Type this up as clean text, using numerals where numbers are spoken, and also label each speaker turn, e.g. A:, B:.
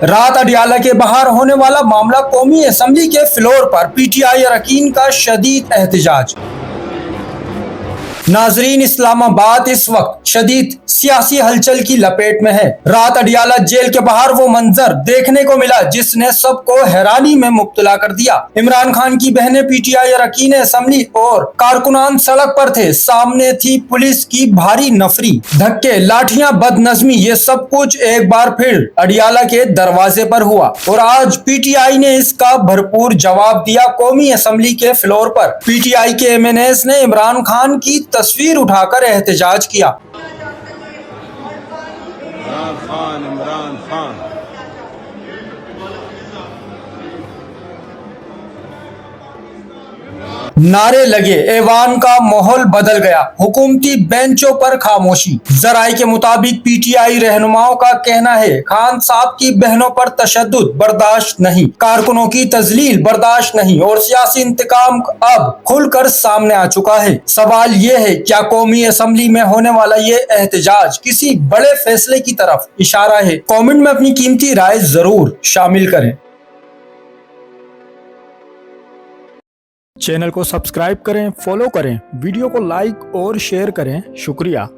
A: रात अडियाला के बाहर होने वाला मामला कौमी असेंबली के फ्लोर पर पीटीआई अरकान का शदीद एहतजाज। नाजरीन, इस्लामाबाद इस वक्त शदीद सियासी हलचल की लपेट में है। रात अडियाला जेल के बाहर वो मंजर देखने को मिला जिसने सबको हैरानी में मुब्तला कर दिया। इमरान खान की बहनें पीटीआई अरकान असेंबली और कारकुनान सड़क पर थे। सामने थी पुलिस की भारी नफरी, धक्के, लाठियां, बदनज़मी, ये सब कुछ एक बार फिर अडियाला के दरवाजे पर हुआ और आज पीटीआई ने इसका भरपूर जवाब दिया। कौमी असेंबली के फ्लोर पर पीटीआई के एमएनएस ने इमरान खान की तस्वीर उठाकर एहतजाज किया।
B: इमरान खान
A: नारे लगे, ऐवान का माहौल बदल गया, हुकूमती बेंचों पर खामोशी। जराये के मुताबिक पीटीआई रहनुमाओं का कहना है खान साहब की बहनों पर तशद्दुद बर्दाश्त नहीं, कारकुनों की तजलील बर्दाश्त नहीं और सियासी इंतकाम अब खुलकर सामने आ चुका है। सवाल ये है, क्या कौमी असेंबली में होने वाला ये एहतजाज किसी बड़े फैसले की तरफ इशारा है? कमेंट में अपनी कीमती राय जरूर शामिल करें। चैनल को सब्सक्राइब करें, फॉलो करें, वीडियो को लाइक और शेयर करें। शुक्रिया।